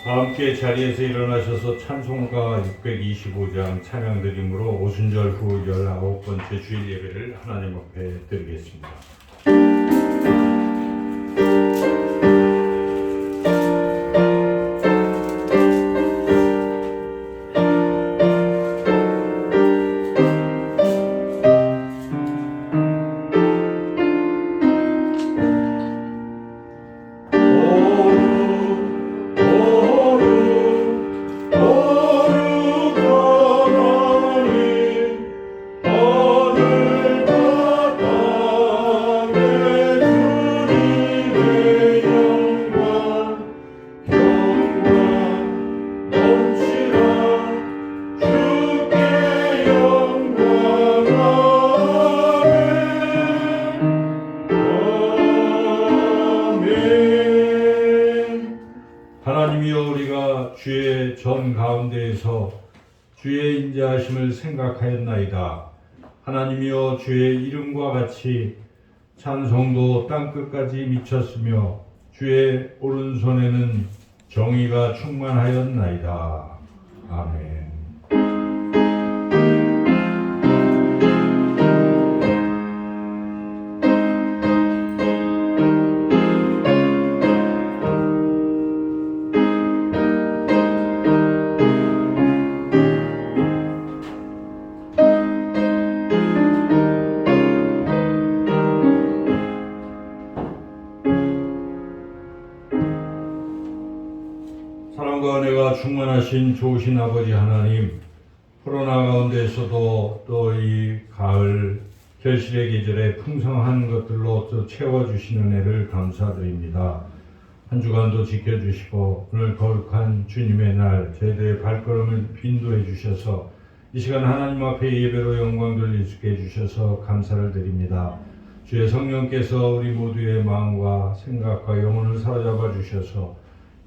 다 함께 자리에서 일어나셔서 찬송가 625장 찬양드림으로 오순절 후 19번째 주일 예배를 하나님 앞에 드리겠습니다. 하나님이여, 우리가 주의 전 가운데에서 주의 인자하심을 생각하였나이다. 하나님이여, 주의 이름과 같이 찬송도 땅끝까지 미쳤으며 주의 오른손에는 정의가 충만하였나이다. 아멘. 사랑과 은혜가 충만하신 좋으신 아버지 하나님, 코로나 가운데서도 또 이 가을 결실의 계절에 풍성한 것들로 또 채워주시는 은혜를 감사드립니다. 한 주간도 지켜주시고 오늘 거룩한 주님의 날 저희들의 발걸음을 인도해 주셔서 이 시간 하나님 앞에 예배로 영광 돌릴 수 있게 해주셔서 감사를 드립니다. 주의 성령께서 우리 모두의 마음과 생각과 영혼을 사로잡아 주셔서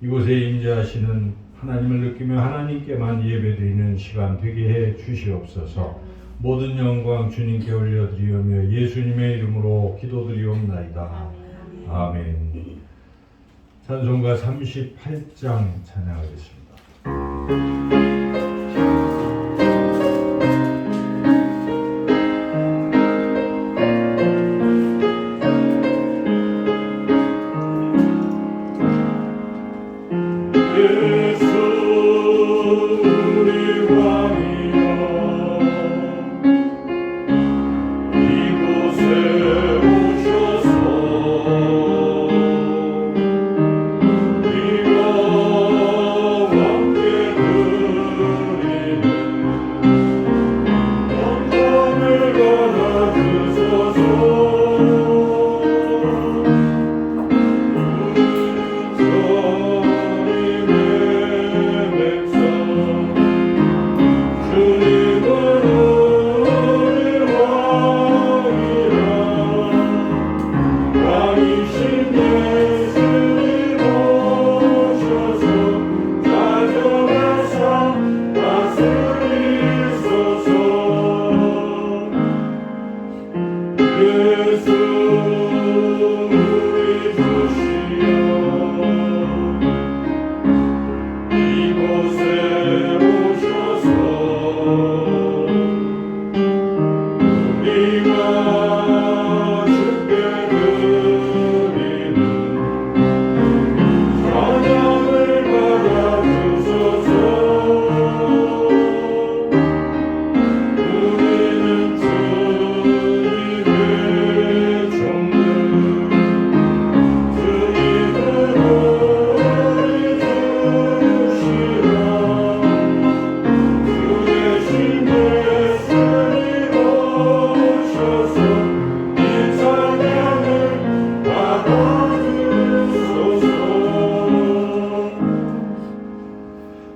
이곳에 임재하시는 하나님을 느끼며 하나님께만 예배드리는 시간 되게 해 주시옵소서. 모든 영광 주님께 올려드리오며 예수님의 이름으로 기도드리옵나이다. 아멘. 찬송가 38장 찬양하겠습니다.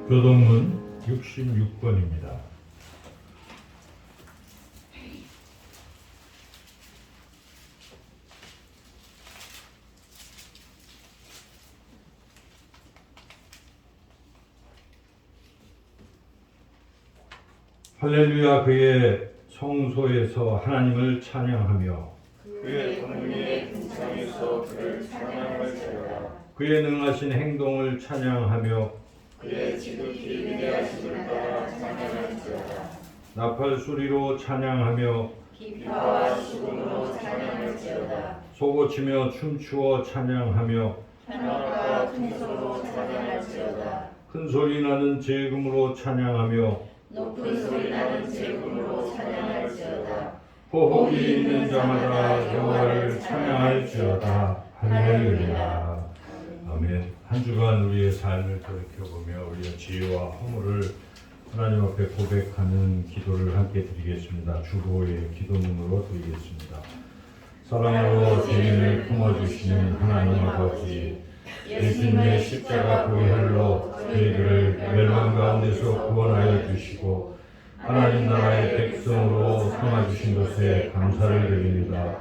교동문 66번입니다. 할렐루야. 그의 성소에서 하나님을 찬양하며 그의 권능의 궁창에서 그를 찬양할지어다. 그의 능하신 행동을 찬양하며 그의 지극히 위대하심을 따라 찬양할지어다. 나팔 소리로 찬양하며 기파와 수금으로 찬양할지어다. 소고치며 춤추어 찬양하며 찬양과 통소로 찬양할지어다. 큰 소리 나는 제금으로 찬양하며 높은 소리 나는 제금으로 찬양할지어다. 호흡이 있는 자마다 여호와를 찬양할지어다. 할렐루야. 아멘. 한 주간 우리의 삶을 돌이켜보며 우리의 지혜와 허물을 하나님 앞에 고백하는 기도를 함께 드리겠습니다. 주보의 기도문으로 드리겠습니다. 사랑으로 죄인을 품어주시는 하나님 아버지, 예수님의 십자가 보혈로 저희들을 멸망 가운데서 구원하여 주시고 하나님 나라의 백성으로 삼아주신 것에 감사를 드립니다.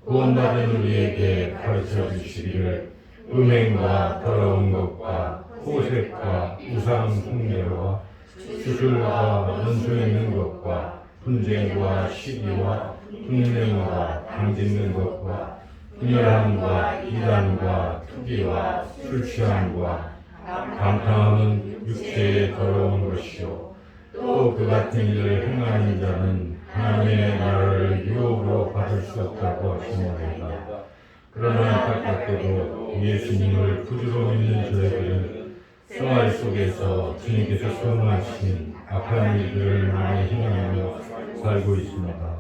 구원받은 우리에게 가르쳐 주시기를 음행과 더러운 것과 호색과 우상 숭배와 수술과 원수 있는 것과 분쟁과 시기와 분냄과 당짓는 것과 분열함과 이단과 투기와 술 취함과 방탕함은 육체의 더러운 것이요 또 그 같은 일을 행하는 자는 하나님의 나라를 유혹으로 받을 수 없다고 하시나이다. 그러나 안타깝게도 예수님을 구주로 믿는 저희들은 생활 속에서 주님께서 선호하신 악한 일들을 많이 행하며 살고 있습니다.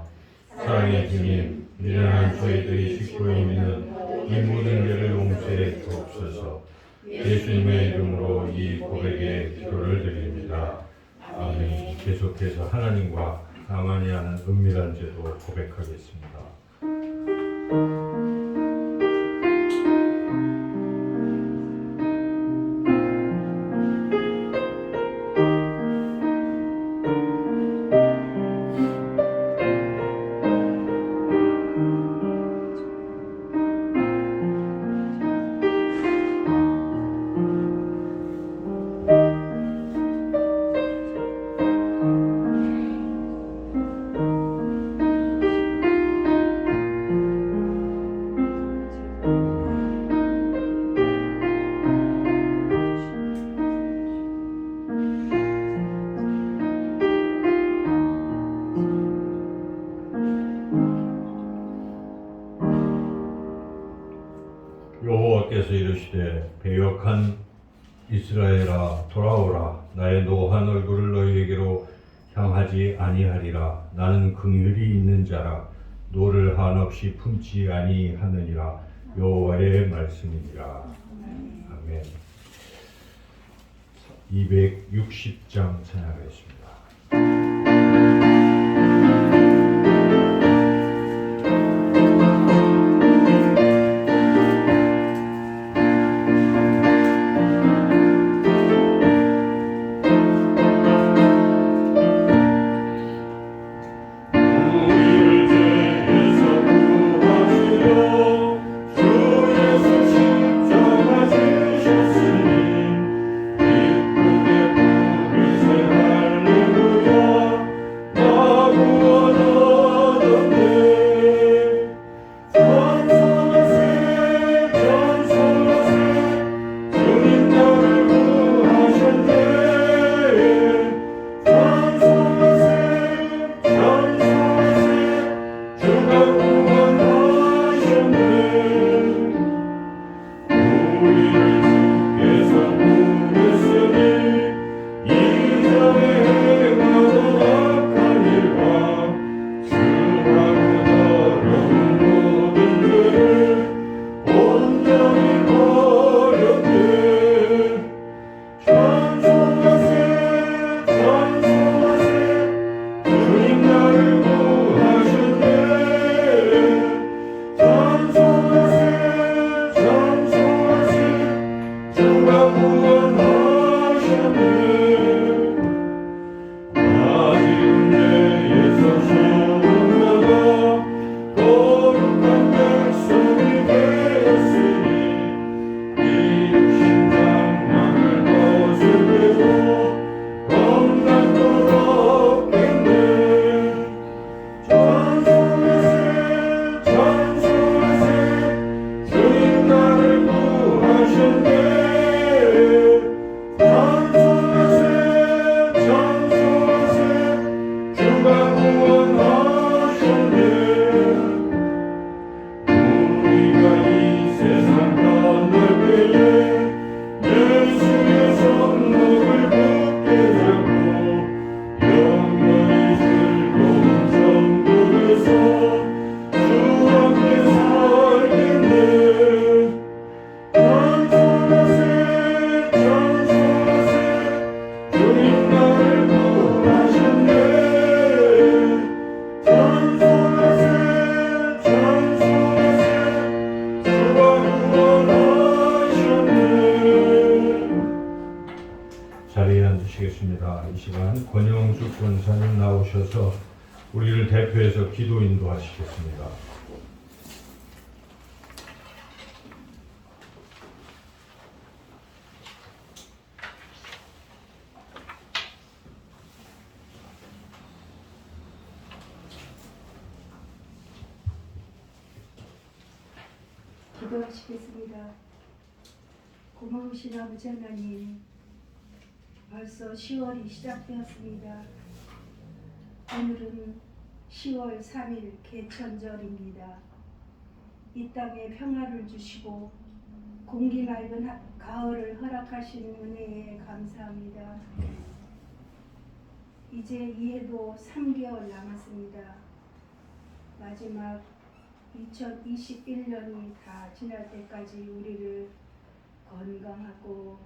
사랑의 주님, 미련한 저희들이 싣고 있는 이 모든 죄를 용서해 주옵소서. 예수님의 이름으로 이 고백의 기도를 드립니다. 아멘. 계속해서 하나님과 나만이 아는 은밀한 죄도 고백하겠습니다. 여호와께서 이르시되 배역한 이스라엘아 돌아오라. 나의 노한 얼굴을 너희에게로 향하지 아니하리라. 나는 긍휼이 있는 자라. 노를 한없이 품지 아니하느니라. 여호와의 말씀이니라. 아멘. 260장 찬양하겠습니다. 할렐루야. 이 시간 권영숙 권사님 나오셔서 우리를 대표해서 기도 인도하시겠습니다. 기도하시겠습니다. 고마우신 아버지 하나님, 벌써 10월이 시작되었습니다. 오늘은 10월 3일 개천절입니다. 이 땅에 평화를 주시고 공기 맑은 가을을 허락하시는 은혜에 감사합니다. 이제 이해도 3개월 남았습니다. 마지막 2021년이 다 지날 때까지 우리를 건강하고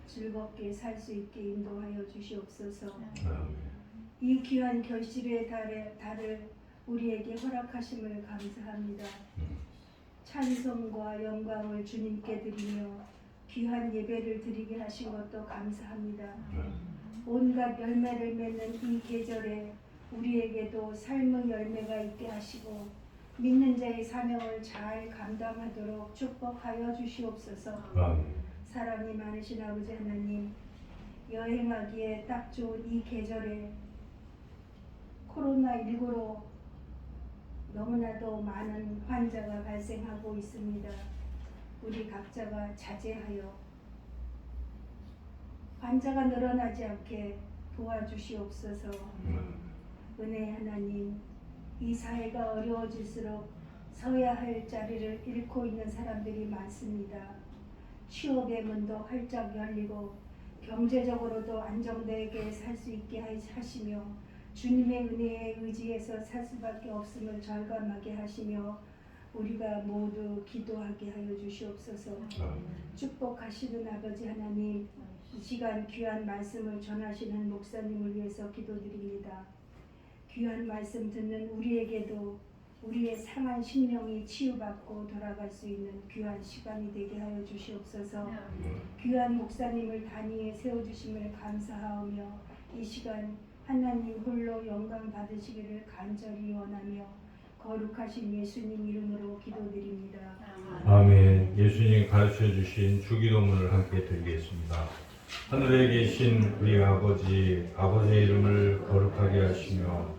즐겁게 살 수 있게 인도하여 주시옵소서. 이 귀한 결실의 달을 우리에게 허락하심을 감사합니다. 찬송과 영광을 주님께 드리며 귀한 예배를 드리게 하신 것도 감사합니다. 온갖 열매를 맺는 이 계절에 우리에게도 삶의 열매가 있게 하시고 믿는 자의 사명을 잘 감당하도록 축복하여 주시옵소서. 사랑이 많으신 아버지 하나님, 여행하기에 딱 좋은 이 계절에 코로나19로 너무나도 많은 환자가 발생하고 있습니다. 우리 각자가 자제하여 환자가 늘어나지 않게 도와주시옵소서. 은혜의 하나님, 이 사회가 어려워질수록 서야 할 자리를 잃고 있는 사람들이 많습니다. 취업의 문도 활짝 열리고 경제적으로도 안정되게 살 수 있게 하시며 주님의 은혜에 의지해서 살 수밖에 없음을 절감하게 하시며 우리가 모두 기도하게 하여 주시옵소서. 축복하시는 아버지 하나님, 이 시간 귀한 말씀을 전하시는 목사님을 위해서 기도드립니다. 귀한 말씀 듣는 우리에게도 우리의 상한 심령이 치유받고 돌아갈 수 있는 귀한 시간이 되게 하여 주시옵소서. 귀한 목사님을 단위에 세워주심을 감사하며 이 시간 하나님 홀로 영광 받으시기를 간절히 원하며 거룩하신 예수님 이름으로 기도드립니다. 아멘. 예수님이 가르쳐 주신 주기도문을 함께 드리겠습니다. 하늘에 계신 우리 아버지의 이름을 거룩하게 하시며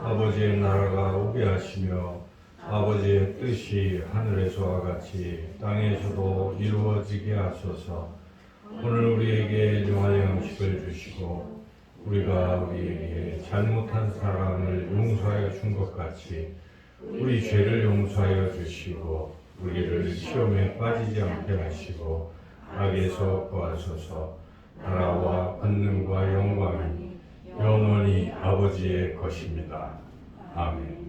아버지의 나라가 오게 하시며 아버지의 뜻이 하늘에서와 같이 땅에서도 이루어지게 하소서. 오늘 우리에게 일용할 양식을 주시고 우리가 우리에게 잘못한 사람을 용서하여 준 것 같이 우리 죄를 용서하여 주시고 우리를 시험에 빠지지 않게 하시고 악에서 구하소서. 나라와 권능과 영광이 영원히 아버지의 것입니다. 아멘.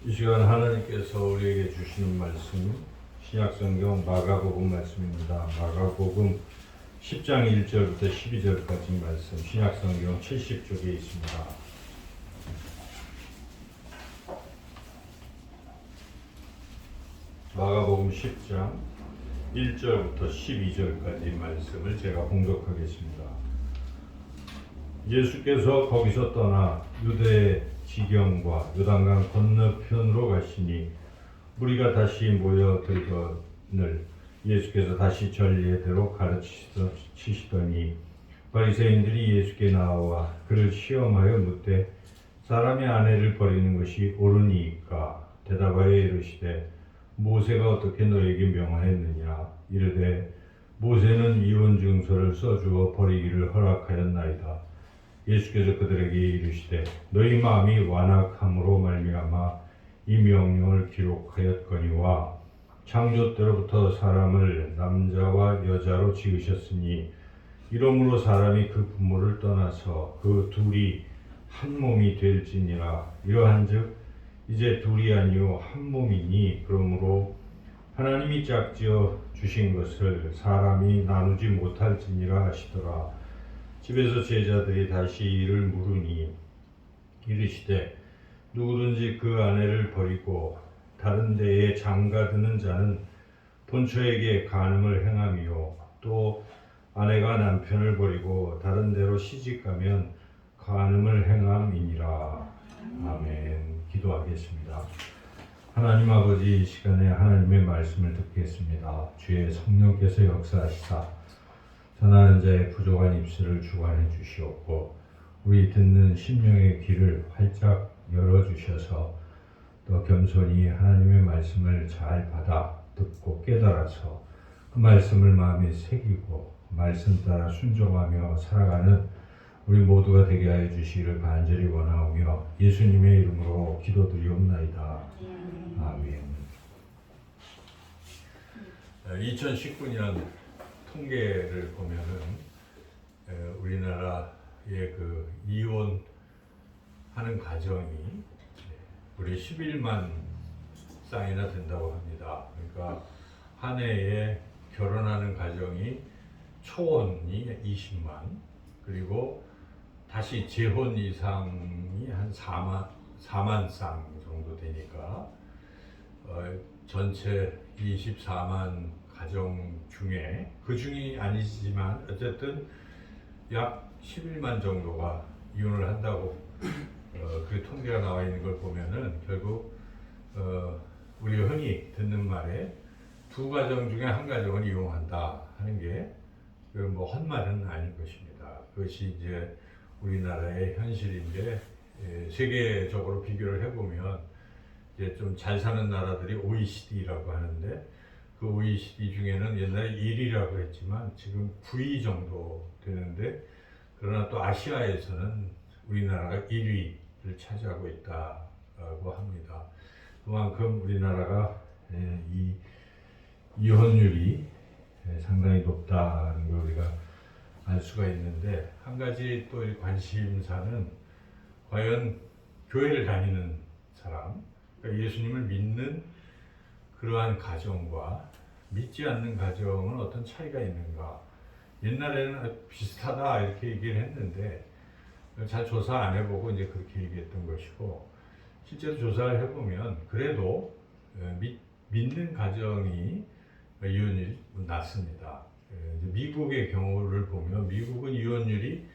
이 시간 하나님께서 우리에게 주시는 말씀 신약성경 마가복음 말씀입니다. 마가복음 10장 1절부터 12절까지 말씀 신약성경 70쪽에 있습니다. 마가복음 10장 1절부터 12절까지 말씀을 제가 봉독하겠습니다. 예수께서 거기서 떠나 유대 지경과 요단강 건너편으로 가시니 무리가 다시 모여들거늘 예수께서 다시 전례대로 가르치시더니 바리새인들이 예수께 나와 그를 시험하여 묻되 사람의 아내를 버리는 것이 옳으니까 대답하여 이르시되 모세가 어떻게 너에게 명하였느냐 이르되 모세는 이혼 증서를 써주어 버리기를 허락하였나이다. 예수께서 그들에게 이르시되 너희 마음이 완악함으로 말미암아 이 명령을 기록하였거니와 창조 때로부터 사람을 남자와 여자로 지으셨으니 이러므로 사람이 그 부모를 떠나서 그 둘이 한 몸이 될지니라. 이러한즉 이제 둘이 아니요 한 몸이니 그러므로 하나님이 짝지어 주신 것을 사람이 나누지 못할지니라 하시더라. 집에서 제자들이 다시 이를 물으니 이르시되 누구든지 그 아내를 버리고 다른 데에 장가드는 자는 본처에게 간음을 행함이요 또 아내가 남편을 버리고 다른 데로 시집가면 간음을 행함이니라. 아멘. 기도하겠습니다. 하나님 아버지, 이 시간에 하나님의 말씀을 듣겠습니다. 주의 성령께서 역사하시사 전하는 자의 부족한 입술을 주관해 주시옵고 우리 듣는 심령의 귀를 활짝 열어주셔서 또 겸손히 하나님의 말씀을 잘 받아 듣고 깨달아서 그 말씀을 마음에 새기고 말씀 따라 순종하며 살아가는 우리 모두가 되게 하여 주시기를 간절히 원하오며 예수님의 이름으로 기도드리옵나이다. 아멘. 2019년 통계를 보면은 우리나라의 그 이혼하는 가정이 우리 11만 쌍이나 된다고 합니다. 그러니까 한 해에 결혼하는 가정이 초혼이 20만, 그리고 다시 재혼 이상이 한 4만 쌍 정도 되니까 전체 24만 가정 중에 그 중이 아니지만 어쨌든 약 11만 정도가 이혼을 한다고 그 통계가 나와 있는 걸 보면은 결국 우리가 흔히 듣는 말에 두 가정 중에 한 가정은 이혼한다 하는 게 뭐 헛말은 아닌 것입니다. 그것이 이제 우리나라의 현실인데 세계적으로 비교를 해보면 이제 좀 잘 사는 나라들이 OECD라고 하는데 그 OECD 중에는 옛날에 1위라고 했지만 지금 9위 정도 되는데 그러나 또 아시아에서는 우리나라가 1위를 차지하고 있다고 합니다. 그만큼 우리나라가 이 이혼율이 상당히 높다는 걸 우리가 알 수가 있는데 한 가지 또 관심사는 과연 교회를 다니는 사람, 그러니까 예수님을 믿는 그러한 가정과 믿지 않는 가정은 어떤 차이가 있는가. 옛날에는 비슷하다 이렇게 얘기를 했는데 잘 조사 안 해보고 이제 그렇게 얘기했던 것이고 실제로 조사를 해보면 그래도 믿는 가정이 이혼율이 낮습니다. 미국의 경우를 보면 미국은 이혼율이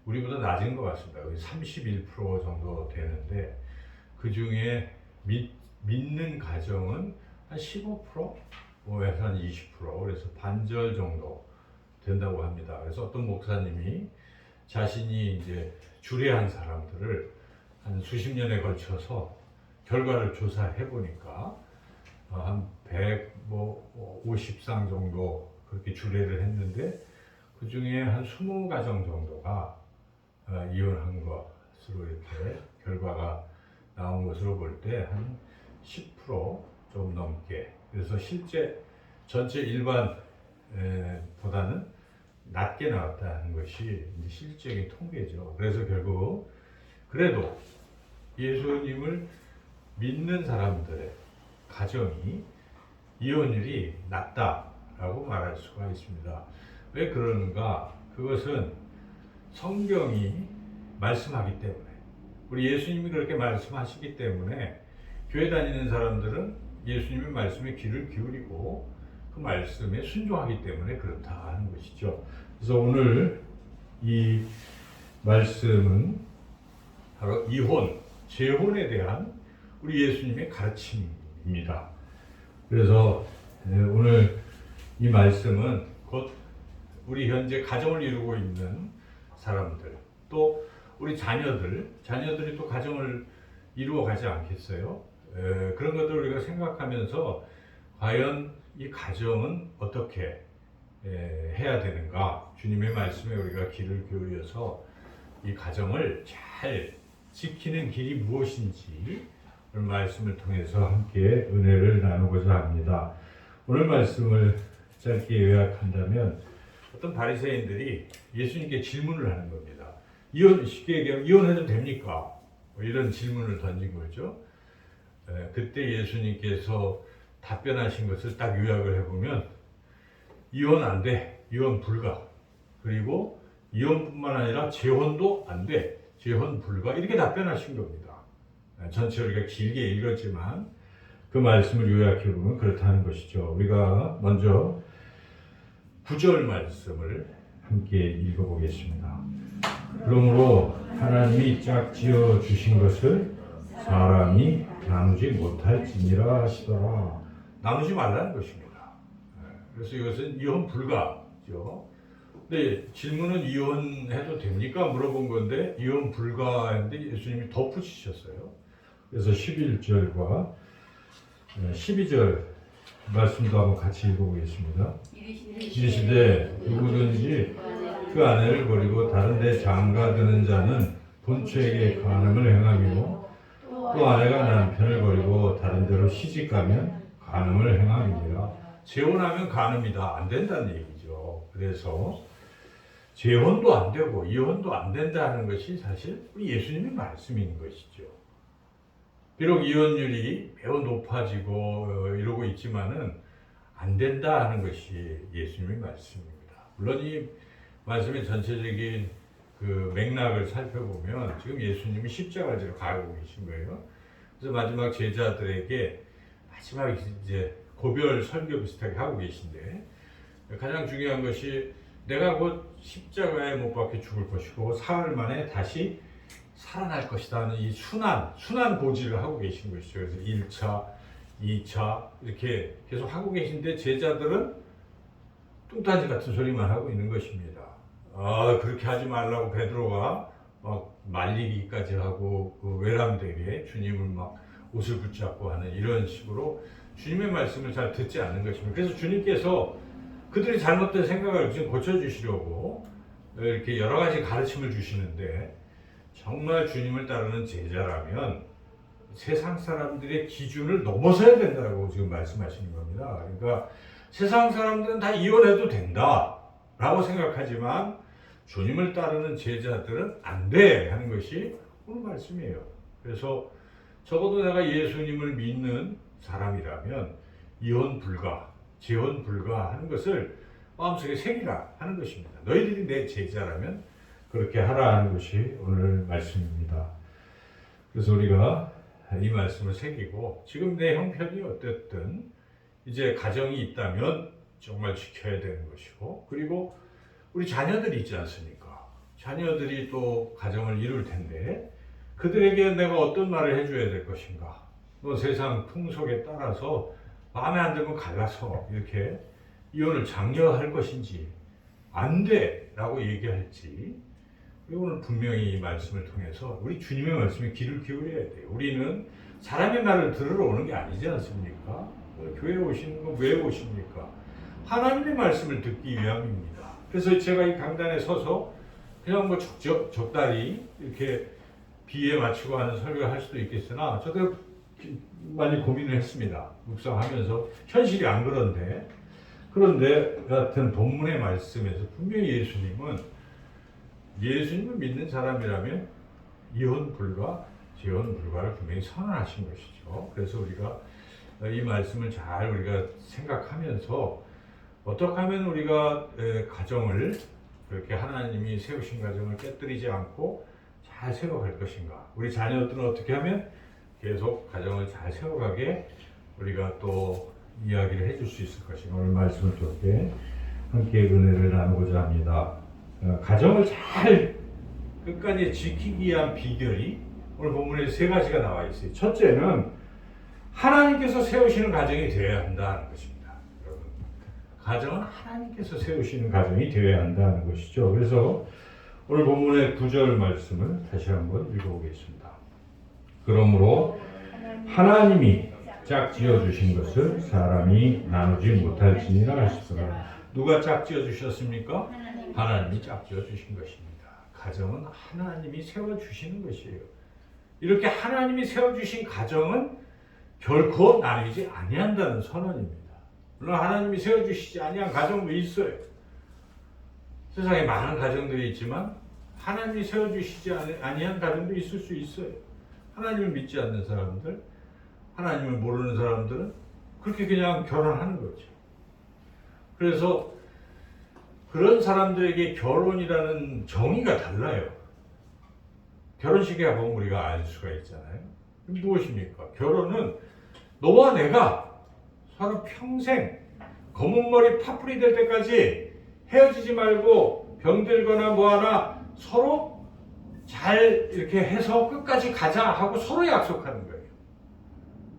우리보다 낮은 것 같습니다. 31% 정도 되는데 그 중에 믿는 가정은 한 15%에서 한 20% 그래서 반절 정도 된다고 합니다. 그래서 어떤 목사님이 자신이 이제 주례한 사람들을 한 수십 년에 걸쳐서 결과를 조사해 보니까 한 150상 정도 그렇게 주례를 했는데 그 중에 한 20가정 정도가 이혼한 것으로 이렇게 결과가 나온 것으로 볼 때 한 10% 좀 넘게, 그래서 실제 전체 일반 보다는 낮게 나왔다는 것이 이제 실질적인 통계죠. 그래서 결국 그래도 예수님을 믿는 사람들의 가정이 이혼율이 낮다라고 말할 수가 있습니다. 왜 그러는가? 그것은 성경이 말씀하기 때문에, 우리 예수님이 그렇게 말씀하시기 때문에 교회 다니는 사람들은 예수님의 말씀에 귀를 기울이고 그 말씀에 순종하기 때문에 그렇다 하는 것이죠. 그래서 오늘 이 말씀은 바로 이혼, 재혼에 대한 우리 예수님의 가르침입니다. 그래서 오늘 이 말씀은 곧 우리 현재 가정을 이루고 있는 사람들, 또 우리 자녀들이 또 가정을 이루어 가지 않겠어요? 그런 것들을 우리가 생각하면서 과연 이 가정은 어떻게 해야 되는가? 주님의 말씀에 우리가 귀를 기울여서 이 가정을 잘 지키는 길이 무엇인지 오늘 말씀을 통해서 함께 은혜를 나누고자 합니다. 오늘 말씀을 짧게 요약한다면 어떤 바리새인들이 예수님께 질문을 하는 겁니다. 쉽게 얘기하면 이혼해도 됩니까? 뭐 이런 질문을 던진 거죠. 그때 예수님께서 답변하신 것을 딱 요약을 해보면 이혼 안 돼, 이혼 불가. 그리고 이혼뿐만 아니라 재혼도 안 돼, 재혼 불가. 이렇게 답변하신 겁니다. 전체 우리가 길게 읽었지만 그 말씀을 요약해보면 그렇다는 것이죠. 우리가 먼저 9절 말씀을 함께 읽어보겠습니다. 그러므로 하나님이 짝지어 주신 것을 사람이 나누지 못할지니라 하시더라. 나누지 말라는 것입니다. 그래서 이것은 이혼 불가죠. 근데 질문은 이혼해도 됩니까? 물어본 건데 이혼 불가인데 예수님이 덧붙이셨어요. 그래서 11절과 12절 말씀도 한번 같이 읽어보겠습니다. 이르시되 누구든지 그 아내를 버리고 다른 데 장가드는 자는 본처에게 간음을 행함이고 또 아내가 남편을 버리고 다른 데로 시집가면 간음을 행함이니라. 재혼하면 간음이다. 안 된다는 얘기죠. 그래서 재혼도 안 되고 이혼도 안 된다는 것이 사실 예수님의 말씀인 것이죠. 비록 이혼율이 매우 높아지고 이러고 있지만은 안 된다 하는 것이 예수님의 말씀입니다. 물론 이 말씀의 전체적인 그 맥락을 살펴보면 지금 예수님이 십자가를 가고 계신 거예요. 그래서 마지막 제자들에게 마지막 이제 고별 설교 비슷하게 하고 계신데 가장 중요한 것이 내가 곧 십자가에 못 박혀 죽을 것이고 사흘 만에 다시 살아날 것이다 하는 이 순환 고지를 하고 계신 것이죠. 그래서 1차, 2차 이렇게 계속 하고 계신데 제자들은 뚱딴지 같은 소리만 하고 있는 것입니다. 그렇게 하지 말라고 베드로가 막 말리기까지 하고 그 외람되게 주님을 막 옷을 붙잡고 하는 이런 식으로 주님의 말씀을 잘 듣지 않는 것입니다. 그래서 주님께서 그들이 잘못된 생각을 지금 고쳐주시려고 이렇게 여러 가지 가르침을 주시는데 정말 주님을 따르는 제자라면 세상 사람들의 기준을 넘어서야 된다고 지금 말씀하시는 겁니다. 그러니까 세상 사람들은 다 이혼해도 된다 라고 생각하지만 주님을 따르는 제자들은 안 돼 하는 것이 오늘 말씀이에요. 그래서 적어도 내가 예수님을 믿는 사람이라면 이혼 불가, 재혼 불가 하는 것을 마음속에 새기라 하는 것입니다. 너희들이 내 제자라면 그렇게 하라 하는 것이 오늘 말씀입니다. 그래서 우리가 이 말씀을 새기고 지금 내 형편이 어쨌든 이제 가정이 있다면 정말 지켜야 되는 것이고 그리고 우리 자녀들이 있지 않습니까? 자녀들이 또 가정을 이룰 텐데 그들에게 내가 어떤 말을 해줘야 될 것인가? 또 세상 풍속에 따라서 마음에 안 들면 갈라서 이렇게 이혼을 장려할 것인지 안 돼 라고 얘기할지 오늘 분명히 이 말씀을 통해서 우리 주님의 말씀에 귀를 기울여야 돼요. 우리는 사람의 말을 들으러 오는 게 아니지 않습니까? 교회에 오시는 건 왜 오십니까? 하나님의 말씀을 듣기 위함입니다. 그래서 제가 이 강단에 서서 그냥 뭐 적당히 이렇게 비에 맞추고 하는 설교를 할 수도 있겠으나 저도 많이 고민을 했습니다. 묵상하면서 현실이 안 그런데 같은 본문의 말씀에서 분명히 예수님을 믿는 사람이라면 이혼 불가, 재혼 불가를 분명히 선언하신 것이죠. 그래서 우리가 이 말씀을 잘 우리가 생각하면서 어떻게 하면 우리가 가정을 그렇게 하나님이 세우신 가정을 깨뜨리지 않고 잘 세워갈 것인가? 우리 자녀들은 어떻게 하면 계속 가정을 잘 세워가게 우리가 또 이야기를 해줄 수 있을 것인가? 오늘 말씀을 통해 함께 은혜를 나누고자 합니다. 가정을 잘 끝까지 지키기 위한 비결이 오늘 본문에 세 가지가 나와 있어요. 첫째는 하나님께서 세우시는 가정이 되어야 한다는 것입니다. 여러분, 가정은 하나님께서 세우시는 가정이 되어야 한다는 것이죠. 그래서 오늘 본문의 9절 말씀을 다시 한번 읽어보겠습니다. 그러므로 하나님이 짝지어 주신 것을 사람이 나누지 못할지니라 하시더라. 누가 짝지어 주셨습니까? 하나님이 짝지어 주신 것입니다. 가정은 하나님이 세워주시는 것이에요. 이렇게 하나님이 세워주신 가정은 결코 나누지 아니한다는 선언입니다. 물론 하나님이 세워주시지 아니한 가정도 있어요. 세상에 많은 가정들이 있지만 하나님이 세워주시지 아니한 가정도 있을 수 있어요. 하나님을 믿지 않는 사람들, 하나님을 모르는 사람들은 그렇게 그냥 결혼하는 거죠. 그래서 그런 사람들에게 결혼이라는 정의가 달라요. 결혼식에 가보면 우리가 알 수가 있잖아요. 무엇입니까? 결혼은 너와 내가 서로 평생 검은 머리 파뿌리 될 때까지 헤어지지 말고 병들거나 뭐하나 서로 잘 이렇게 해서 끝까지 가자 하고 서로 약속하는 거예요.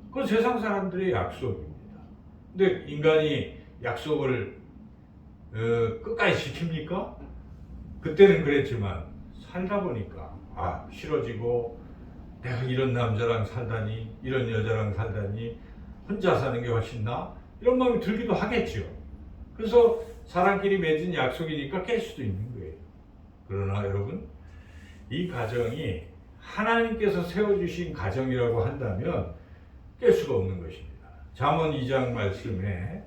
그건 세상 사람들의 약속입니다. 근데 인간이 약속을 끝까지 지킵니까? 그때는 그랬지만 살다 보니까 싫어지고 내가 이런 남자랑 살다니 이런 여자랑 살다니 혼자 사는 게 훨씬 나아? 이런 마음이 들기도 하겠죠. 그래서 사람끼리 맺은 약속이니까 깰 수도 있는 거예요. 그러나 여러분, 이 가정이 하나님께서 세워주신 가정이라고 한다면 깰 수가 없는 것입니다. 잠언 2장 말씀에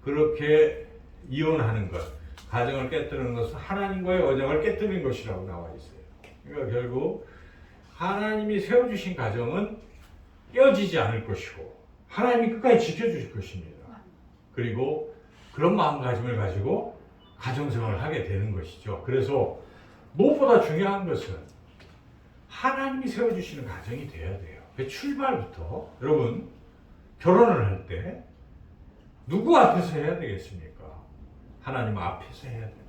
그렇게 이혼하는 것, 가정을 깨뜨리는 것은 하나님과의 언약을 깨뜨리는 것이라고 나와 있어요. 그러니까 결국 하나님이 세워주신 가정은 깨어지지 않을 것이고 하나님이 끝까지 지켜주실 것입니다. 그리고 그런 마음가짐을 가지고 가정생활을 하게 되는 것이죠. 그래서 무엇보다 중요한 것은 하나님이 세워주시는 가정이 돼야 돼요. 그 출발부터 여러분 결혼을 할 때 누구 앞에서 해야 되겠습니까? 하나님 앞에서 해야 됩니다.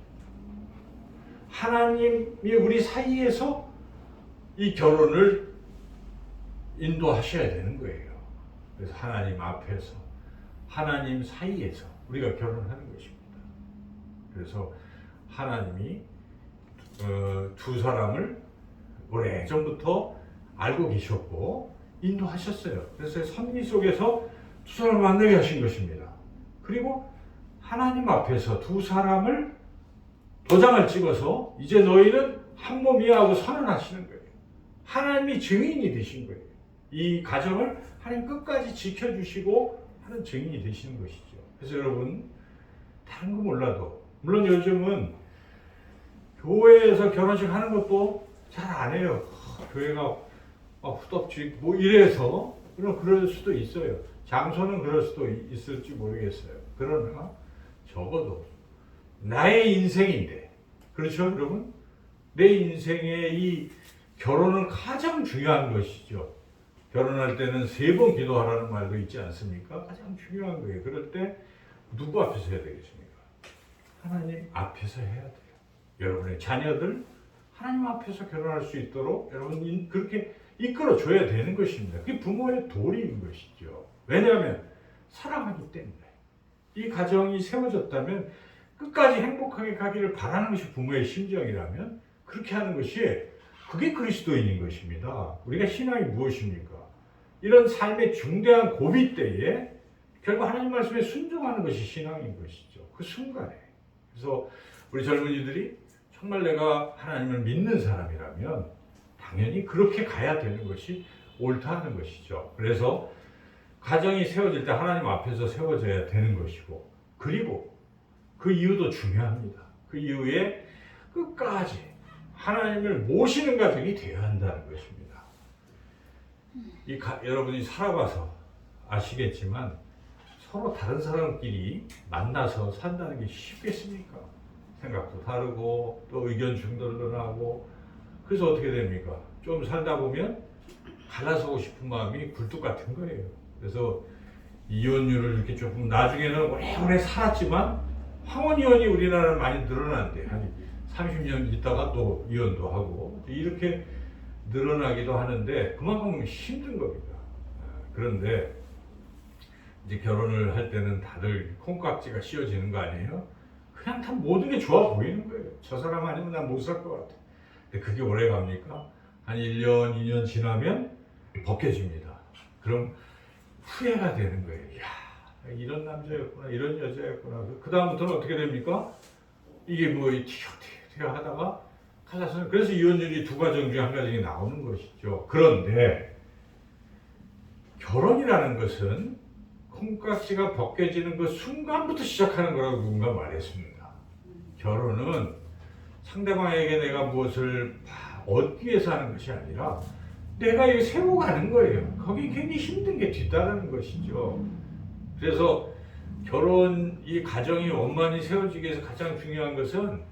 하나님이 우리 사이에서 이 결혼을 인도하셔야 되는 거예요. 그래서 하나님 앞에서 하나님 사이에서 우리가 결혼하는 것입니다. 그래서 하나님이 두 사람을 오래전부터 알고 계셨고 인도하셨어요. 그래서 섭리 속에서 두 사람을 만나게 하신 것입니다. 그리고 하나님 앞에서 두 사람을 도장을 찍어서 이제 너희는 한 몸이야 하고 선언하시는 거예요. 하나님이 증인이 되신 거예요. 이 가정을 하나님 끝까지 지켜주시고 하는 증인이 되시는 것이죠. 그래서 여러분 다른 거 몰라도 물론 요즘은 교회에서 결혼식 하는 것도 잘 안 해요. 교회가 후덥지 뭐 이래서 그럴 수도 있어요. 장소는 그럴 수도 있을지 모르겠어요. 그러나 적어도 나의 인생인데 그렇죠 여러분? 내 인생의 이 결혼은 가장 중요한 것이죠. 결혼할 때는 3번 기도하라는 말도 있지 않습니까? 가장 중요한 거예요. 그럴 때 누구 앞에서 해야 되겠습니까? 하나님 앞에서 해야 돼요. 여러분의 자녀들 하나님 앞에서 결혼할 수 있도록 여러분 그렇게 이끌어줘야 되는 것입니다. 그게 부모의 도리인 것이죠. 왜냐하면 사랑하기 때문에 이 가정이 세워졌다면 끝까지 행복하게 가기를 바라는 것이 부모의 심정이라면 그렇게 하는 것이 그게 그리스도인인 것입니다. 우리가 신앙이 무엇입니까? 이런 삶의 중대한 고비 때에 결국 하나님 말씀에 순종하는 것이 신앙인 것이죠. 그 순간에. 그래서 우리 젊은이들이 정말 내가 하나님을 믿는 사람이라면 당연히 그렇게 가야 되는 것이 옳다 하는 것이죠. 그래서 가정이 세워질 때 하나님 앞에서 세워져야 되는 것이고 그리고 그 이유도 중요합니다. 그 이후에 끝까지 하나님을 모시는 가정이 되어야 한다는 것입니다. 여러분이 살아봐서 아시겠지만 서로 다른 사람끼리 만나서 산다는 게 쉽겠습니까? 생각도 다르고 또 의견 충돌도 나고 그래서 어떻게 됩니까? 좀 살다 보면 갈라서고 싶은 마음이 굴뚝 같은 거예요. 그래서 이혼율을 이렇게 조금 나중에는 오래오래 살았지만 황혼이혼이 우리나라는 많이 늘어난대. 한 30년 있다가 또 이혼도 하고 이렇게 늘어나기도 하는데 그만큼 힘든 겁니다. 그런데 이제 결혼을 할 때는 다들 콩깍지가 씌워지는 거 아니에요? 그냥 다 모든 게 좋아 보이는 거예요. 저 사람 아니면 난 못 살 것 같아. 근데 그게 오래 갑니까? 한 1년, 2년 지나면 벗겨집니다. 그럼 후회가 되는 거예요. 야, 이런 남자였구나, 이런 여자였구나. 그 다음부터는 어떻게 됩니까? 이게 뭐 튀어 하다가 갈라서는 그래서 이혼율이 2가정 중에 1가정이 나오는 것이죠. 그런데 결혼이라는 것은 콩깍지가 벗겨지는 그 순간부터 시작하는 거라고 누군가 말했습니다. 결혼은 상대방에게 내가 무엇을 얻기 위해서 하는 것이 아니라 내가 이거 세워가는 거예요. 거기 굉장히 힘든 게 뒤따르는 것이죠. 그래서 결혼, 이 가정이 원만히 세워지기 위해서 가장 중요한 것은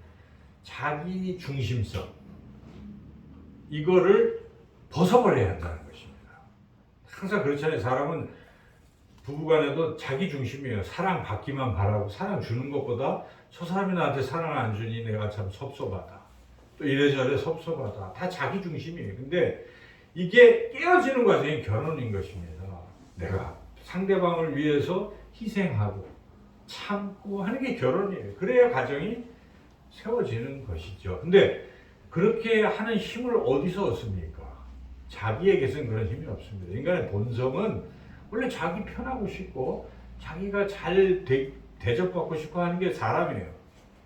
자기 중심성. 이거를 벗어버려야 한다는 것입니다. 항상 그렇잖아요. 사람은 부부간에도 자기 중심이에요. 사랑 받기만 바라고 사랑 주는 것보다 저 사람이 나한테 사랑을 안 주니 내가 참 섭섭하다. 또 이래저래 섭섭하다. 다 자기 중심이에요. 근데 이게 깨어지는 과정이 결혼인 것입니다. 내가 상대방을 위해서 희생하고 참고 하는 게 결혼이에요. 그래야 가정이 세워지는 것이죠. 근데 그렇게 하는 힘을 어디서 얻습니까? 자기에게서는 그런 힘이 없습니다. 인간의 본성은 원래 자기 편하고 싶고 자기가 잘 대접받고 싶어 하는 게 사람이에요.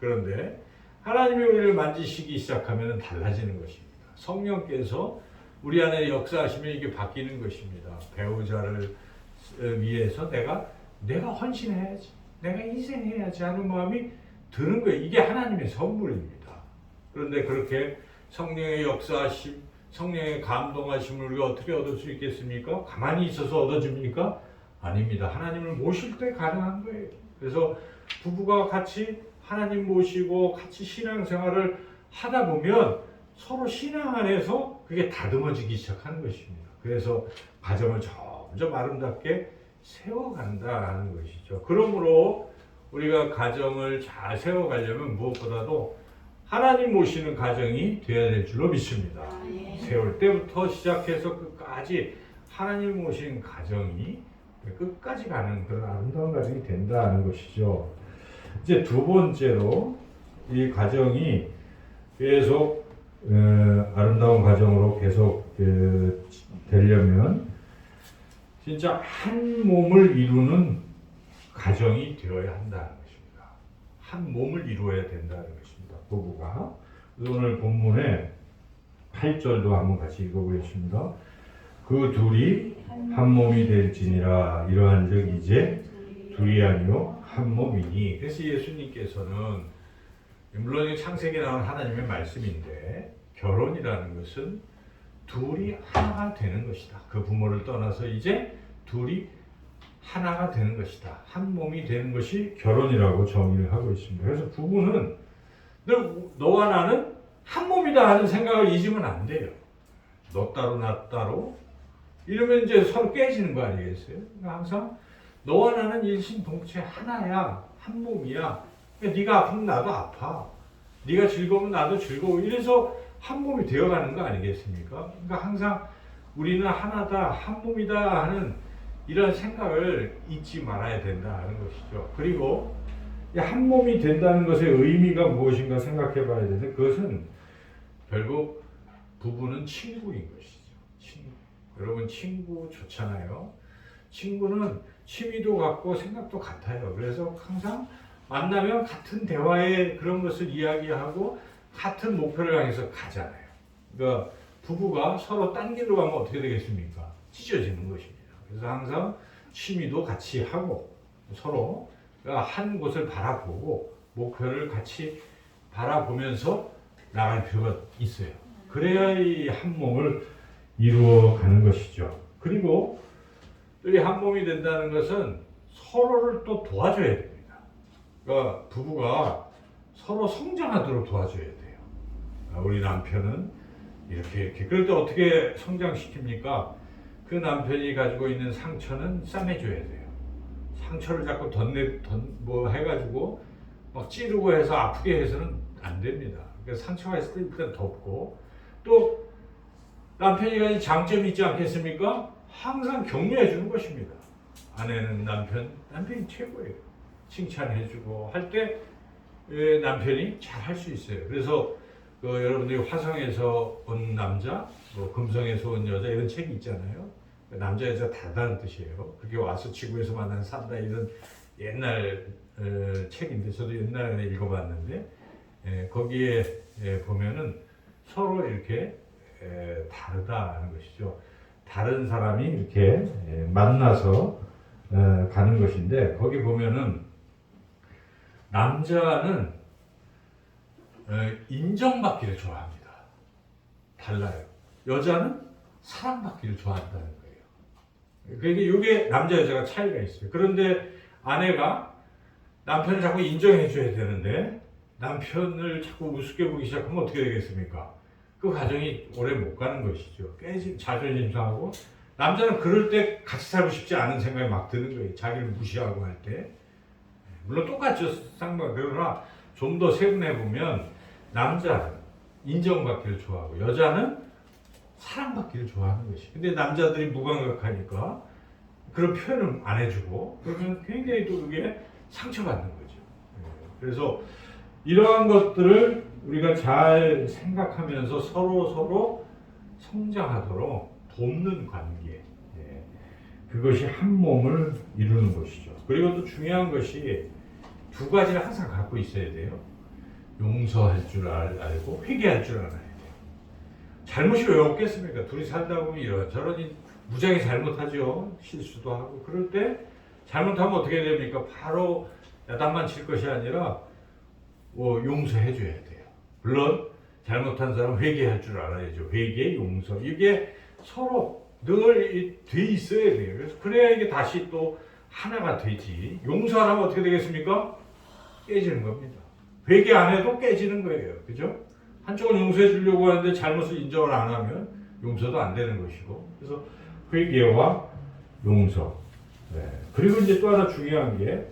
그런데 하나님이 우리를 만지시기 시작하면 달라지는 것입니다. 성령께서 우리 안에 역사하시면 이게 바뀌는 것입니다. 배우자를 위해서 내가 헌신해야지, 내가 희생해야지 하는 마음이 드는 거예요. 이게 하나님의 선물입니다. 그런데 그렇게 성령의 역사하심, 성령의 감동하심을 우리가 어떻게 얻을 수 있겠습니까? 가만히 있어서 얻어집니까? 아닙니다. 하나님을 모실 때 가능한 거예요. 그래서 부부가 같이 하나님 모시고 같이 신앙생활을 하다 보면 서로 신앙 안에서 그게 다듬어지기 시작하는 것입니다. 그래서 가정을 점점 아름답게 세워간다는 것이죠. 그러므로 우리가 가정을 잘 세워가려면 무엇보다도 하나님 모시는 가정이 되어야 될 줄로 믿습니다. 세울 때부터 시작해서 끝까지 하나님 모신 가정이 끝까지 가는 그런 아름다운 가정이 된다는 것이죠. 이제 두 번째로 이 가정이 계속 아름다운 가정으로 계속 되려면 진짜 한 몸을 이루는 가정이 되어야 한다는 것입니다. 한 몸을 이루어야 된다는 것입니다. 부부가. 오늘 본문에 8절도 한번 같이 읽어보겠습니다. 그 둘이 한 몸이 될지니라 이러한즉 이제 둘이 아니요 한 몸이니. 그래서 예수님께서는 물론 창세기에 나온 하나님의 말씀인데 결혼이라는 것은 둘이 하나가 되는 것이다. 그 부모를 떠나서 이제 둘이 하나가 되는 것이다. 한 몸이 되는 것이 결혼이라고 정의를 하고 있습니다. 그래서 부부는 너와 나는 한 몸이다 하는 생각을 잊으면 안 돼요. 너 따로 나 따로 이러면 이제 서로 깨지는 거 아니겠어요? 그러니까 항상 너와 나는 일심동체 하나야. 한 몸이야. 그러니까 네가 아프면 나도 아파. 네가 즐거우면 나도 즐거워. 이래서 한 몸이 되어가는 거 아니겠습니까? 그러니까 항상 우리는 하나다, 한 몸이다 하는 이런 생각을 잊지 말아야 된다는 것이죠. 그리고 한 몸이 된다는 것의 의미가 무엇인가 생각해 봐야 되는데 그것은 결국 부부는 친구인 것이죠. 친구. 여러분 친구 좋잖아요. 친구는 취미도 같고 생각도 같아요. 그래서 항상 만나면 같은 대화에 그런 것을 이야기하고 같은 목표를 향해서 가잖아요. 그러니까 부부가 서로 딴 길로 가면 어떻게 되겠습니까? 찢어지는 것입니다. 그래서 항상 취미도 같이 하고 서로 한 곳을 바라보고 목표를 같이 바라보면서 나갈 필요가 있어요. 그래야 이 한 몸을 이루어가는 것이죠. 그리고 이 한 몸이 된다는 것은 서로를 또 도와줘야 됩니다. 그러니까 부부가 서로 성장하도록 도와줘야 돼요. 우리 남편은 이렇게 그럴 때 어떻게 성장시킵니까? 그 남편이 가지고 있는 상처는 싸매줘야 돼요. 상처를 자꾸 뭐 해가지고 막 찌르고 해서 아프게 해서는 안 됩니다. 그러니까 상처가 있을 때 일단 덮고 또 남편이 가진 장점이 있지 않겠습니까? 항상 격려해 주는 것입니다. 아내는 남편이 최고예요. 칭찬해주고 할 때 남편이 잘 할 수 있어요. 그래서 여러분들이 화성에서 온 남자, 뭐 금성에서 온 여자 이런 책이 있잖아요. 남자 여자 다르다는 뜻이에요. 그렇게 와서 지구에서 만나 산다 이런 옛날 책인데 저도 옛날에 읽어봤는데 거기에 보면은 서로 이렇게 다르다는 것이죠. 다른 사람이 이렇게 만나서 가는 것인데 거기 보면은 남자는 인정받기를 좋아합니다. 달라요. 여자는 사랑받기를 좋아한다는 거예요. 그러니까 이게 남자 여자가 차이가 있어요. 그런데 아내가 남편을 자꾸 인정해 줘야 되는데 남편을 자꾸 우습게 보기 시작하면 어떻게 되겠습니까? 그 가정이 오래 못 가는 것이죠. 깨진 자존심 상하고 남자는 그럴 때 같이 살고 싶지 않은 생각이 막 드는 거예요. 자기를 무시하고 할 때. 물론 똑같죠. 쌍방. 그러나 좀 더 세분해 보면 남자는 인정받기를 좋아하고 여자는 사랑받기를 좋아하는 것이. 근데 남자들이 무감각하니까 그런 표현을 안 해주고 그러면 굉장히 또 그게 상처받는 거죠. 그래서 이러한 것들을 우리가 잘 생각하면서 서로 성장하도록 돕는 관계. 그것이 한 몸을 이루는 것이죠. 그리고 또 중요한 것이 두 가지를 항상 갖고 있어야 돼요. 용서할 줄 알고 회개할 줄 알아야 돼요. 잘못이 왜 없겠습니까? 둘이 살다 보면 이런저런 무지하게 잘못하죠. 실수도 하고. 그럴 때 잘못하면 어떻게 됩니까? 바로 야단만 칠 것이 아니라 용서해 줘야 돼요. 물론 잘못한 사람 회개할 줄 알아야죠. 회개, 용서. 이게 서로 늘 돼 있어야 돼요. 그래서 그래야 이게 다시 또 하나가 되지. 용서 안 하면 어떻게 되겠습니까? 깨지는 겁니다. 회개 안 해도 깨지는 거예요. 그죠? 한쪽은 용서해 주려고 하는데 잘못을 인정을 안 하면 용서도 안 되는 것이고. 그래서 회개와 용서. 그리고 이제 또 하나 중요한 게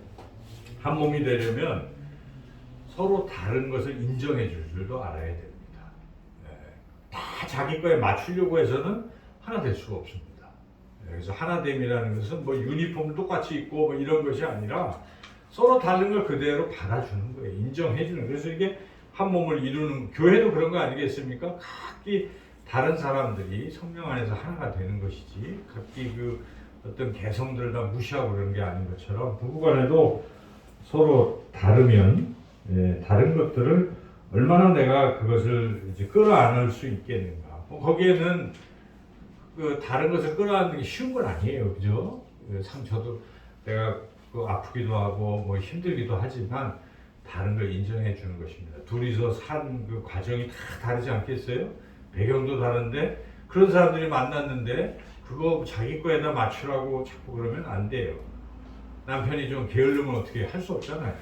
한 몸이 되려면 서로 다른 것을 인정해 줄 줄도 알아야 됩니다. 다 자기 거에 맞추려고 해서는 하나 될 수가 없습니다. 그래서 하나됨이라는 것은 뭐 유니폼을 똑같이 입고 뭐 이런 것이 아니라 서로 다른 걸 그대로 받아주는 거예요. 인정해 주는 거예요. 그래서 이게 한 몸을 이루는, 교회도 그런 거 아니겠습니까? 각기 다른 사람들이 성령 안에서 하나가 되는 것이지 각기 그 어떤 개성들을 다 무시하고 그러는 게 아닌 것처럼 부부간에도 서로 다르면 다른 것들을 얼마나 내가 그것을 이제 끌어안을 수 있겠는가. 거기에는 그 다른 것을 끌어안는 게 쉬운 건 아니에요, 그죠? 상처도 내가 그 아프기도 하고 뭐 힘들기도 하지만 다른 걸 인정해 주는 것입니다. 둘이서 산 그 과정이 다 다르지 않겠어요? 배경도 다른데 그런 사람들이 만났는데 그거 자기 거에다 맞추라고 자꾸 그러면 안 돼요. 남편이 좀 게으르면 어떻게 할 수 없잖아요.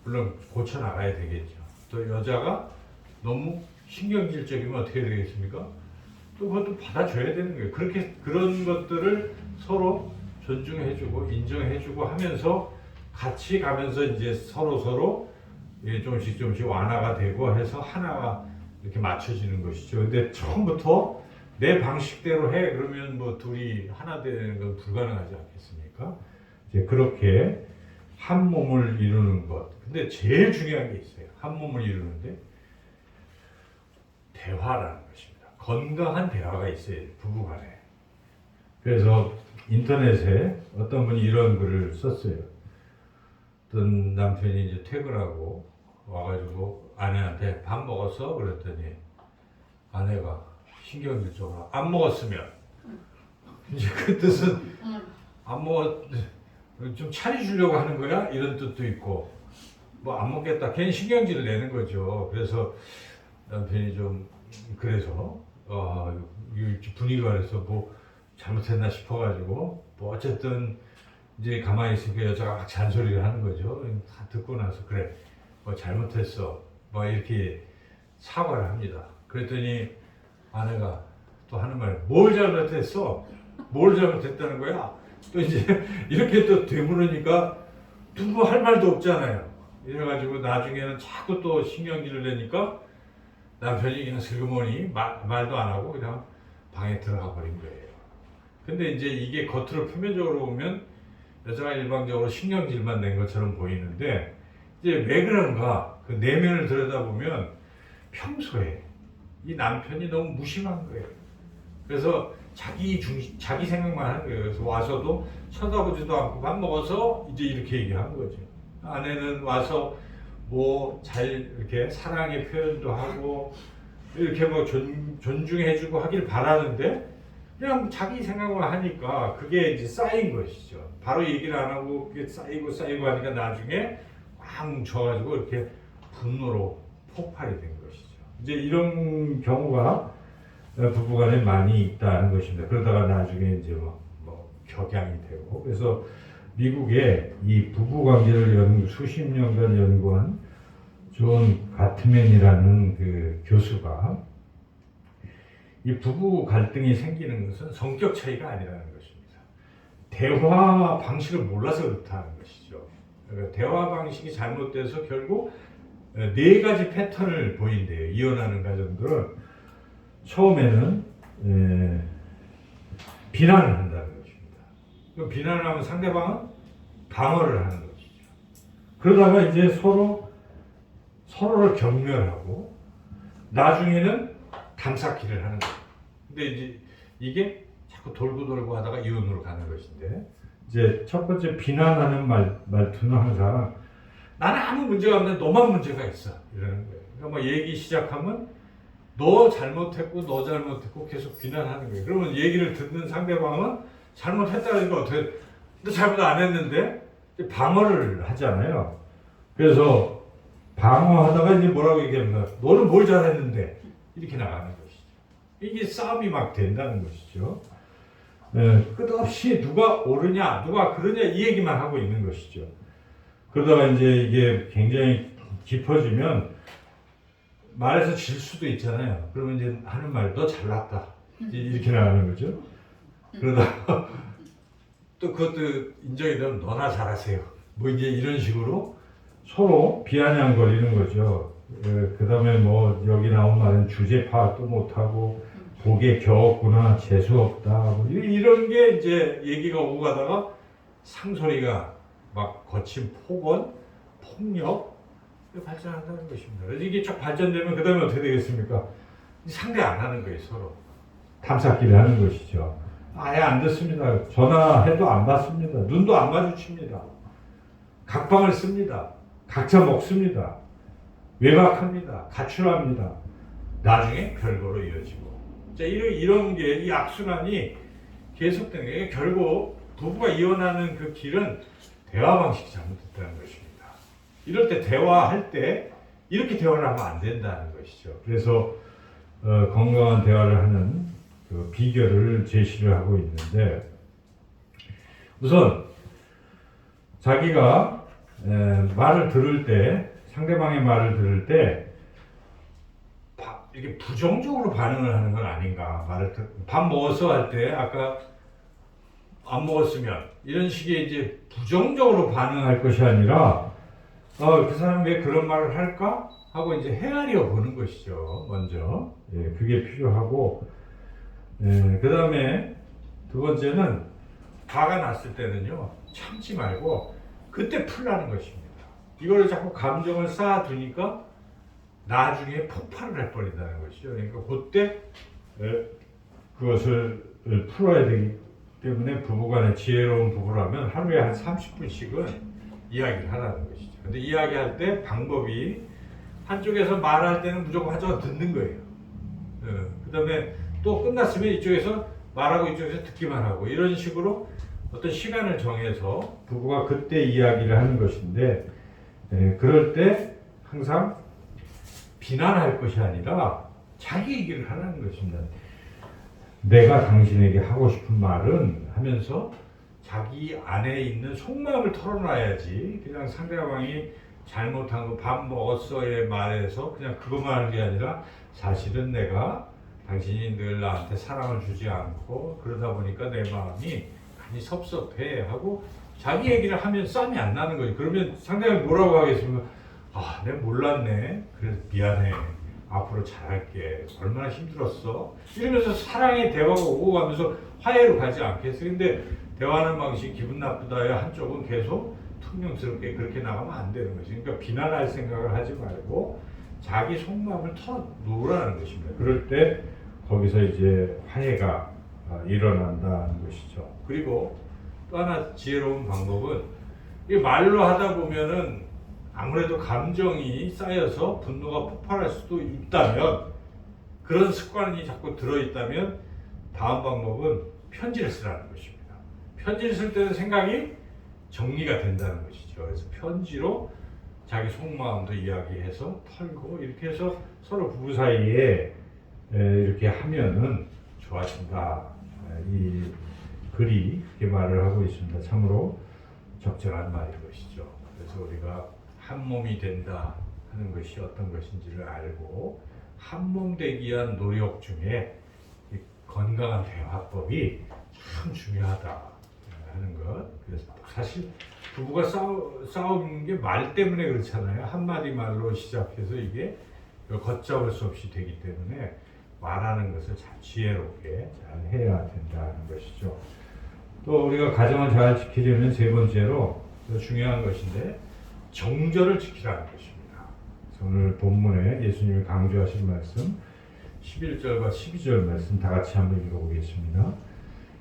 물론 고쳐 나가야 되겠죠. 또 여자가 너무 신경질적이면 어떻게 되겠습니까? 또 그것도 받아줘야 되는 거예요. 그렇게 그런 것들을 서로 존중해주고 인정해주고 하면서 같이 가면서 이제 서로 조금씩 완화가 되고 해서 하나가 이렇게 맞춰지는 것이죠. 근데 처음부터 내 방식대로 해 그러면 뭐 둘이 하나 되는 건 불가능하지 않겠습니까? 이제 그렇게 한 몸을 이루는 것. 근데 제일 중요한 게 있어요. 한 몸을 이루는데 대화라는 것입니다. 건강한 대화가 있어야 돼요. 부부간에. 그래서 인터넷에 어떤 분이 이런 글을 썼어요. 어떤 남편이 이제 퇴근하고 와가지고 아내한테 밥 먹었어? 그랬더니 아내가 신경질적으로 안 먹었으면 이제 그 뜻은 안 먹었 좀 차려주려고 하는 거야? 이런 뜻도 있고 뭐 안 먹겠다 괜히 신경질을 내는 거죠. 그래서 남편이 좀 그래서 분위기가 그래서 뭐 잘못했나 싶어가지고 뭐 어쨌든 이제 가만히 있으니까 여자가 막 잔소리를 하는 거죠. 다 듣고 나서 그래 뭐 잘못했어 뭐 이렇게 사과를 합니다. 그랬더니 아내가 또 하는 말 뭘 잘못했어? 뭘 잘못했다는 거야? 또 이제 이렇게 또 되물으니까 누구 할 말도 없잖아요. 이래가지고 나중에는 자꾸 또 신경질을 내니까 남편이 그냥 슬그머니 말도 안 하고 그냥 방에 들어가 버린 거예요. 근데 이제 이게 겉으로 표면적으로 보면 여자가 일방적으로 신경질만 낸 것처럼 보이는데 이제 왜 그런가 그 내면을 들여다보면 평소에 이 남편이 너무 무심한 거예요. 그래서 자기 생각만 하는 거예요. 그래서 와서도 쳐다보지도 않고 밥 먹어서 이제 이렇게 얘기한 거죠. 아내는 와서 뭐 잘 이렇게 사랑의 표현도 하고 이렇게 뭐 존중해주고 하길 바라는데 그냥 자기 생각만 하니까 그게 이제 쌓인 것이죠. 바로 얘기를 안 하고 그게 쌓이고 하니까 나중에 꽉 뭉쳐가지고 이렇게 분노로 폭발이 된 것이죠. 이제 이런 경우가 부부간에 많이 있다는 것입니다. 그러다가 나중에 이제 뭐 격양이 되고 그래서 미국의 이 부부 관계를 수십 년간 연구한 존 가트맨이라는 그 교수가 이 부부 갈등이 생기는 것은 성격 차이가 아니라는 것입니다. 대화 방식을 몰라서 그렇다는 것이죠. 그러니까 대화 방식이 잘못돼서 결국 네 가지 패턴을 보인대요. 이혼하는 가정들은 처음에는 비난을 한다는 것입니다. 그럼 비난을 하면 상대방은 방어를 하는 것이죠. 그러다가 이제 서로를 경멸하고 나중에는 담쌓기를 하는 거예요. 근데 이제 이게 자꾸 돌고 하다가 이혼으로 가는 것인데 이제 첫 번째 비난하는 말투는 항상 나는 아무 문제가 없는데 너만 문제가 있어 이러는 거예요. 그러니까 뭐 얘기 시작하면 너 잘못했고 계속 비난하는 거예요. 그러면 얘기를 듣는 상대방은 잘못했다니까 어떻게 너 잘못 안 했는데 방어를 하잖아요. 그래서 방어하다가 이제 뭐라고 얘기합니까? 너는 뭘 잘했는데 이렇게 나가는 것이죠. 이게 싸움이 막 된다는 것이죠. 끝없이 누가 옳으냐 누가 그러냐 이 얘기만 하고 있는 것이죠. 그러다가 이제 이게 굉장히 깊어지면 말에서 질 수도 있잖아요. 그러면 이제 하는 말 너 잘났다 이렇게 나가는 거죠. 그러다가 또 그것도 인정이 되면 너나 잘하세요. 뭐 이제 이런 식으로 서로 비아냥거리는 거죠. 그 다음에 뭐 여기 나온 말은 주제 파악도 못하고 보기에 겨웠구나 재수 없다 뭐 이런 게 이제 얘기가 오고 가다가 상소리가 막 거친 폭언, 폭력 발전한다는 것입니다. 그래서 이게 쭉 발전되면 그 다음에 어떻게 되겠습니까? 상대 안 하는 거예요. 서로 담쌓기를 하는 것이죠. 아예 안 듣습니다. 전화해도 안 받습니다. 눈도 안 마주칩니다. 각방을 씁니다. 각자 먹습니다. 외박합니다. 가출합니다. 나중에 별거로 이어지고. 자, 이런 게 이 악순환이 계속되는 게 결국 부부가 이혼하는 그 길은 대화 방식이 잘못됐다는 것입니다. 이럴 때 대화할 때 이렇게 대화를 하면 안 된다는 것이죠. 그래서 건강한 대화를 하는 그 비결을 제시를 하고 있는데 우선 자기가 말을 들을 때 상대방의 말을 들을 때 이게 부정적으로 반응을 하는 건 아닌가. 밥 먹었어 할 때 아까 안 먹었으면 이런 식의 이제 부정적으로 반응할 것이 아니라 그 사람 왜 그런 말을 할까 하고 이제 헤아려 보는 것이죠. 먼저 그게 필요하고 그 다음에 두 번째는 화가 났을 때는요 참지 말고 그때 풀라는 것입니다. 이걸 자꾸 감정을 쌓아두니까 나중에 폭발을 해버린다는 것이죠. 그러니까 그때 그것을 풀어야 되기 때문에 부부간에 지혜로운 부부라면 하루에 한 30분씩은 이야기를 하라는 것이죠. 근데 이야기할 때 방법이 한쪽에서 말할 때는 무조건 한쪽은 듣는 거예요. 그 다음에 또 끝났으면 이쪽에서 말하고 이쪽에서 듣기만 하고 이런 식으로 어떤 시간을 정해서 부부가 그때 이야기를 하는 것인데 그럴 때 항상 비난할 것이 아니라 자기 얘기를 하라는 것입니다. 내가 당신에게 하고 싶은 말은 하면서 자기 안에 있는 속마음을 털어놔야지 그냥 상대방이 잘못한 거 밥 먹었어의 말에서 그냥 그것만 하는 게 아니라 사실은 내가 당신이 늘 나한테 사랑을 주지 않고 그러다 보니까 내 마음이 많이 섭섭해 하고 자기 얘기를 하면 싸움이 안 나는 거지. 그러면 상대방이 뭐라고 하겠습니까? 아, 내가 몰랐네. 그래서 미안해. 앞으로 잘할게. 얼마나 힘들었어. 이러면서 사랑의 대화가 오고 가면서 화해로 가지 않겠어요. 근데 대화하는 방식이 기분 나쁘다야 한쪽은 계속 퉁명스럽게 그렇게 나가면 안 되는 거지. 그러니까 비난할 생각을 하지 말고 자기 속마음을 털어놓으라는 것입니다. 그럴 때 거기서 이제 화해가 일어난다는 것이죠. 그리고 또 하나 지혜로운 방법은 이 말로 하다 보면은 아무래도 감정이 쌓여서 분노가 폭발할 수도 있다면 그런 습관이 자꾸 들어있다면 다음 방법은 편지를 쓰라는 것입니다. 편지를 쓸 때는 생각이 정리가 된다는 것이죠. 그래서 편지로 자기 속마음도 이야기해서 털고 이렇게 해서 서로 부부 사이에 이렇게 하면은 좋아진다. 이 글이 그렇게 말을 하고 있습니다. 참으로 적절한 말인 것이죠. 그래서 우리가 한 몸이 된다 하는 것이 어떤 것인지를 알고 한 몸 되기 위한 노력 중에 이 건강한 대화법이 참 중요하다 하는 것. 그래서 사실 부부가 싸우는 게 말 때문에 그렇잖아요. 한마디 말로 시작해서 이게 걷잡을 수 없이 되기 때문에 말하는 것을 참 지혜롭게 잘 해야 된다는 것이죠. 또 우리가 가정을 잘 지키려면 세 번째로 더 중요한 것인데 정절을 지키라는 것입니다. 그래서 오늘 본문에 예수님이 강조하신 말씀 11절과 12절 말씀 다 같이 한번 읽어보겠습니다.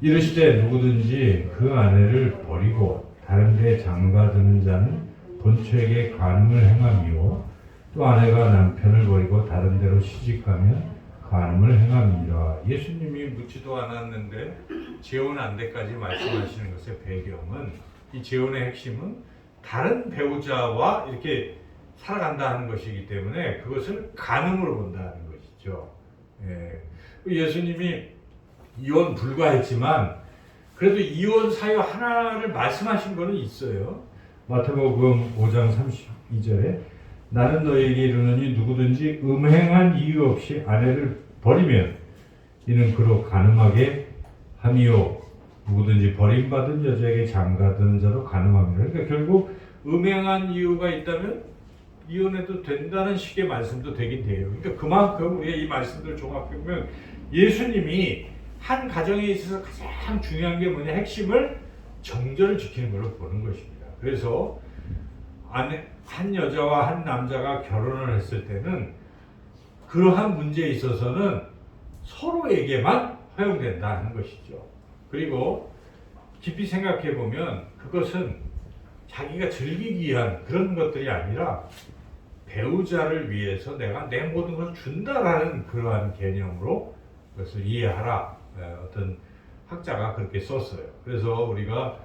이르시되 누구든지 그 아내를 버리고 다른 데 장가드는 자는 본처에게 간음을 행함이요 또 아내가 남편을 버리고 다른 데로 시집가면 간음을 행함이니라. 예수님이 묻지도 않았는데 재혼 안 돼까지 말씀하시는 것의 배경은 이 재혼의 핵심은 다른 배우자와 이렇게 살아간다 하는 것이기 때문에 그것을 간음으로 본다는 것이죠. 예수님이 이혼 불가했지만 그래도 이혼 사유 하나를 말씀하신 것은 있어요. 마태복음 5장 32절에 나는 너에게 이르노니 누구든지 음행한 이유 없이 아내를 버리면 이는 그로 간음하게 함이요 누구든지 버림받은 여자에게 장가드는 자도 간음함이라. 그러니까 결국 음행한 이유가 있다면 이혼해도 된다는 식의 말씀도 되긴 돼요. 그러니까 그만큼 우리가 이 말씀들을 종합해보면 예수님이 한 가정에 있어서 가장 중요한 게 뭐냐, 핵심을 정절을 지키는 걸로 보는 것입니다. 그래서 한 여자와 한 남자가 결혼을 했을 때는 그러한 문제에 있어서는 서로에게만 허용된다는 것이죠. 그리고 깊이 생각해 보면 그것은 자기가 즐기기 위한 그런 것들이 아니라 배우자를 위해서 내가 내 모든 걸 준다라는 그러한 개념으로 그것을 이해하라. 어떤 학자가 그렇게 썼어요. 그래서 우리가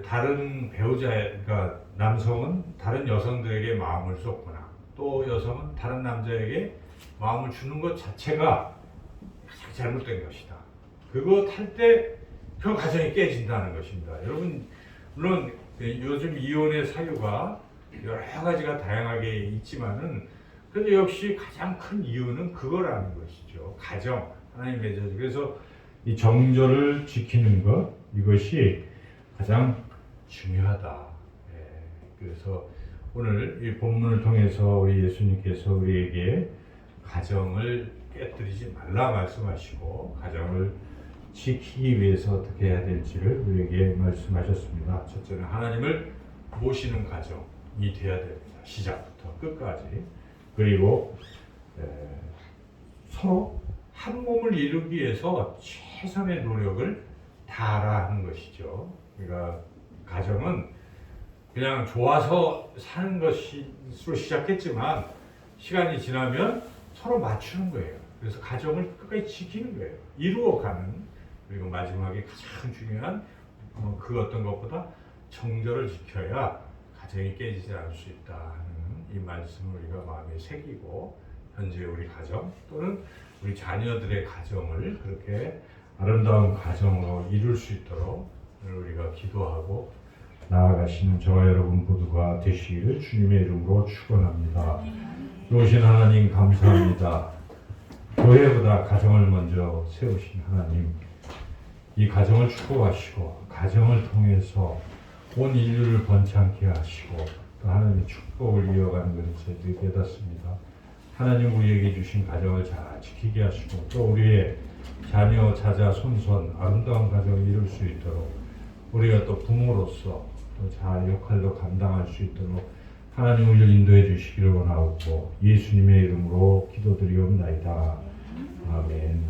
다른 배우자가 남성은 다른 여성들에게 마음을 쏟거나 또 여성은 다른 남자에게 마음을 주는 것 자체가 가장 잘못된 것이다. 그거 탈 때 그 가정이 깨진다는 것입니다. 여러분 물론 요즘 이혼의 사유가 여러 가지가 다양하게 있지만은 그런데 역시 가장 큰 이유는 그거라는 것이죠. 가정, 하나님 맺어져. 그래서 이 정절을 지키는 것 이것이 가장 중요하다. 그래서 오늘 이 본문을 통해서 우리 예수님께서 우리에게 가정을 깨뜨리지 말라 말씀하시고 가정을 지키기 위해서 어떻게 해야 될지를 우리에게 말씀하셨습니다. 첫째는 하나님을 모시는 가정이 되어야 됩니다. 시작부터 끝까지. 그리고 서로 한 몸을 이루기 위해서 최선의 노력을 다하라 하는 것이죠. 그러니까 가정은 그냥 좋아서 사는 것으로 시작했지만 시간이 지나면 서로 맞추는 거예요. 그래서 가정을 끝까지 지키는 거예요. 이루어가는. 그리고 마지막에 가장 중요한 그 어떤 것보다 정절을 지켜야 가정이 깨지지 않을 수 있다 하는 이 말씀을 우리가 마음에 새기고 현재 우리 가정 또는 우리 자녀들의 가정을 그렇게 아름다운 가정으로 이룰 수 있도록 우리가 기도하고 나아가시는 저와 여러분 모두가 되시기를 주님의 이름으로 축원합니다. 좋으신 하나님 감사합니다. 교회보다 가정을 먼저 세우신 하나님, 이 가정을 축복하시고 가정을 통해서 온 인류를 번창케 하시고 또 하나님의 축복을 이어가는 것을 저희들이 깨닫습니다. 하나님 우리에게 주신 가정을 잘 지키게 하시고 또 우리의 자녀, 자자, 손손 아름다운 가정을 이룰 수 있도록 우리가 또 부모로서 또 잘 역할도 감당할 수 있도록 하나님 우리를 인도해 주시기를 원하옵고 예수님의 이름으로 기도드리옵나이다. 아멘.